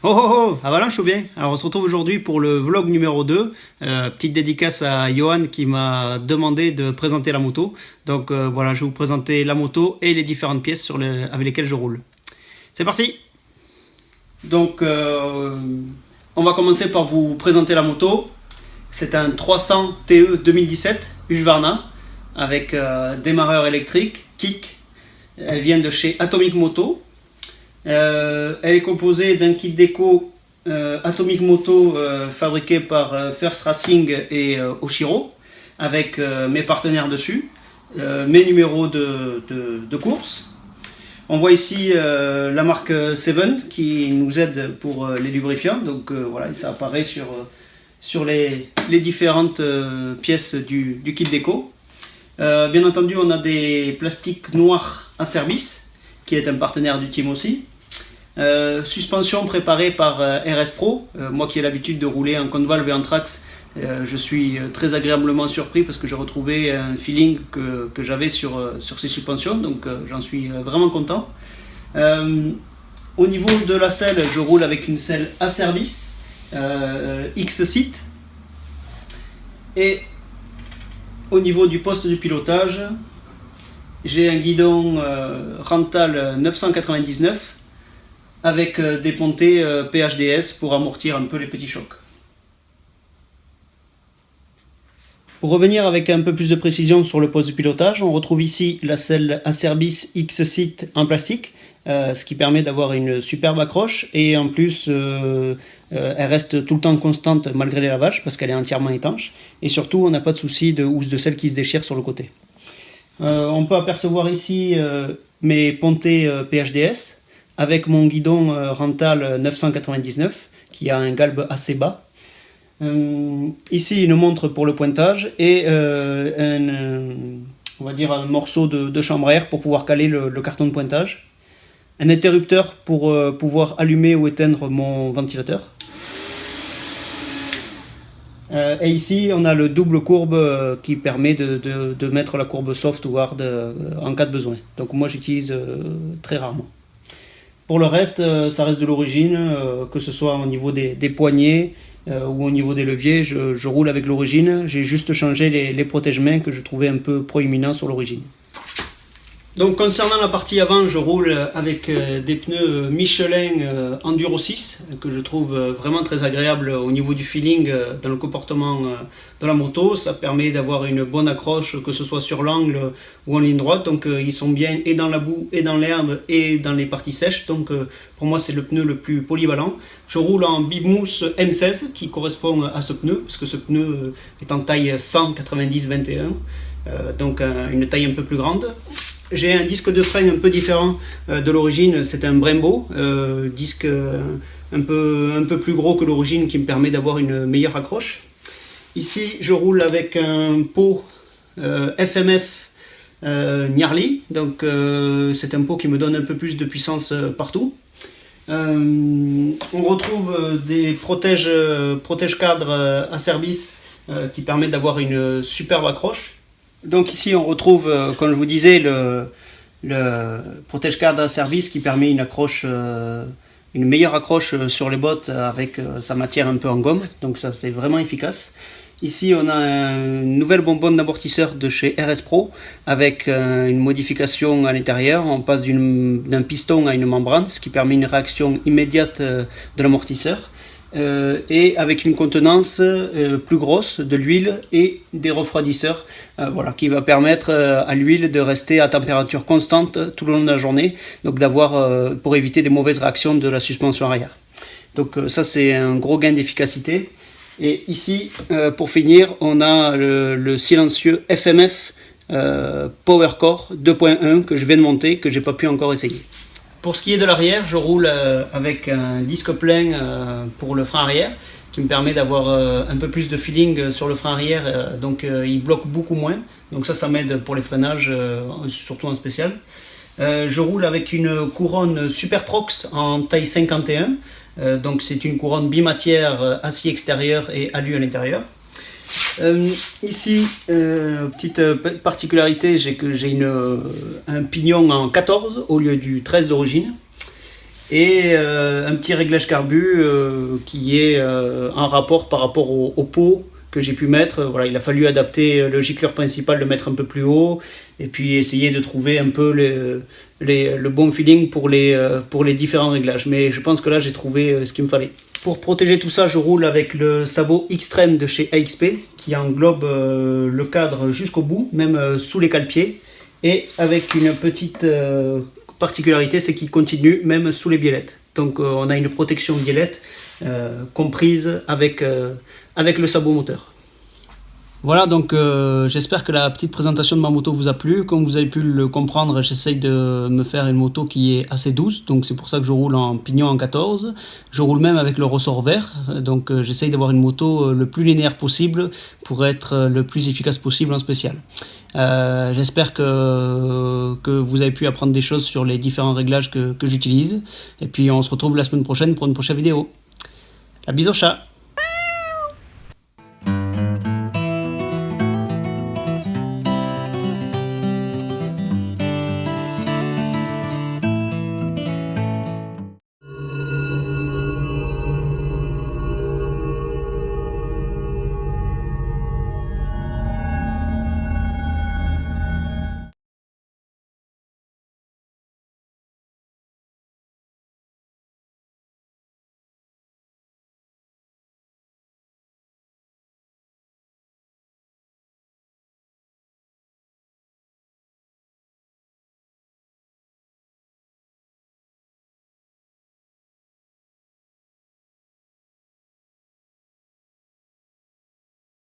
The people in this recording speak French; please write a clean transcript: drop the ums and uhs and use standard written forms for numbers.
Oh oh oh, avalanche ou bien? Alors on se retrouve aujourd'hui pour le vlog numéro 2. Petite dédicace à Johan qui m'a demandé de présenter la moto. Donc voilà, je vais vous présenter la moto et les différentes pièces avec lesquelles je roule. C'est parti! Donc on va commencer par vous présenter la moto. C'est un 300 TE 2017 Husqvarna avec démarreur électrique, kick. Elle vient de chez Atomic Moto. Elle est composée d'un kit déco Atomic Moto fabriqué par First Racing et Oshiro avec mes partenaires dessus, mes numéros de course. On voit ici la marque Seven qui nous aide pour les lubrifiants, donc voilà, ça apparaît sur les différentes pièces du kit déco. Bien entendu, on a des plastiques noirs à service qui est un partenaire du team aussi. Suspension préparée par RS Pro. Moi qui ai l'habitude de rouler en Convalve et en Trax, je suis très agréablement surpris parce que j'ai retrouvé un feeling que j'avais sur ces suspensions, donc j'en suis vraiment content. Au niveau de la selle, je roule avec une selle à service X-Sit, et au niveau du poste de pilotage, j'ai un guidon Rental 999 avec des pontées PHDS pour amortir un peu les petits chocs. Pour revenir avec un peu plus de précision sur le poste de pilotage, on retrouve ici la selle à service X-Sit en plastique, ce qui permet d'avoir une superbe accroche, et en plus elle reste tout le temps constante malgré les lavages parce qu'elle est entièrement étanche, et surtout on n'a pas de souci de housse de selle qui se déchire sur le côté. On peut apercevoir ici mes pontées PHDS avec mon guidon Rental 999 qui a un galbe assez bas. Ici une montre pour le pointage et on va dire un morceau de chambre à air pour pouvoir caler le carton de pointage. Un interrupteur pour pouvoir allumer ou éteindre mon ventilateur. Et ici on a le double courbe qui permet de mettre la courbe soft ou hard en cas de besoin. Donc moi j'utilise très rarement. Pour le reste, ça reste de l'origine, que ce soit au niveau des poignets ou au niveau des leviers, je roule avec l'origine. J'ai juste changé les protège-mains que je trouvais un peu proéminents sur l'origine. Donc concernant la partie avant, je roule avec des pneus Michelin Enduro 6 que je trouve vraiment très agréable au niveau du feeling dans le comportement de la moto. Ça permet d'avoir une bonne accroche, que ce soit sur l'angle ou en ligne droite. Donc ils sont bien et dans la boue et dans l'herbe et dans les parties sèches. Donc pour moi c'est le pneu le plus polyvalent. Je roule en Bibmousse M16 qui correspond à ce pneu, parce que ce pneu est en taille 190-21, donc une taille un peu plus grande. J'ai un disque de frein un peu différent de l'origine, c'est un Brembo, disque un peu plus gros que l'origine qui me permet d'avoir une meilleure accroche. Ici je roule avec un pot FMF Gnarly, donc c'est un pot qui me donne un peu plus de puissance partout. On retrouve des protège-cadres à service qui permettent d'avoir une superbe accroche. Donc ici on retrouve, comme je vous disais, le protège-cadre à service qui permet une meilleure accroche sur les bottes avec sa matière un peu en gomme, donc ça c'est vraiment efficace. Ici on a une nouvelle bonbonne d'amortisseur de chez RS Pro avec une modification à l'intérieur. On passe d'un piston à une membrane, ce qui permet une réaction immédiate de l'amortisseur. Et avec une contenance plus grosse de l'huile et des refroidisseurs, voilà, qui va permettre à l'huile de rester à température constante tout le long de la journée, donc pour éviter des mauvaises réactions de la suspension arrière. Donc ça c'est un gros gain d'efficacité. Et ici pour finir on a le silencieux FMF PowerCore 2.1 que je viens de monter, que j'ai pas pu encore essayer. Pour ce qui est de l'arrière, je roule avec un disque plein pour le frein arrière qui me permet d'avoir un peu plus de feeling sur le frein arrière, donc il bloque beaucoup moins, donc ça m'aide pour les freinages, surtout en spécial. Je roule avec une couronne Superprox en taille 51, donc c'est une couronne bimatière acier extérieur et alu à l'intérieur. Ici, petite particularité, j'ai un pignon en 14 au lieu du 13 d'origine. et un petit réglage carbu qui est en rapport par rapport au pot que j'ai pu mettre. Voilà, il a fallu adapter le gicleur principal, le mettre un peu plus haut, et puis essayer de trouver un peu le bon feeling pour les différents réglages. Mais je pense que là, j'ai trouvé ce qu'il me fallait. Pour protéger tout ça, je roule avec le sabot Xtreme de chez AXP, qui englobe le cadre jusqu'au bout, même sous les cale-pieds, et avec une petite particularité, c'est qu'il continue même sous les biellettes. Donc on a une protection biellette comprise avec le sabot moteur. Voilà, donc j'espère que la petite présentation de ma moto vous a plu. Comme vous avez pu le comprendre, j'essaye de me faire une moto qui est assez douce, donc c'est pour ça que je roule en pignon en 14. Je roule même avec le ressort vert, donc j'essaye d'avoir une moto le plus linéaire possible pour être le plus efficace possible en spécial. J'espère que vous avez pu apprendre des choses sur les différents réglages que j'utilise. Et puis on se retrouve la semaine prochaine pour une prochaine vidéo. La bise au chat.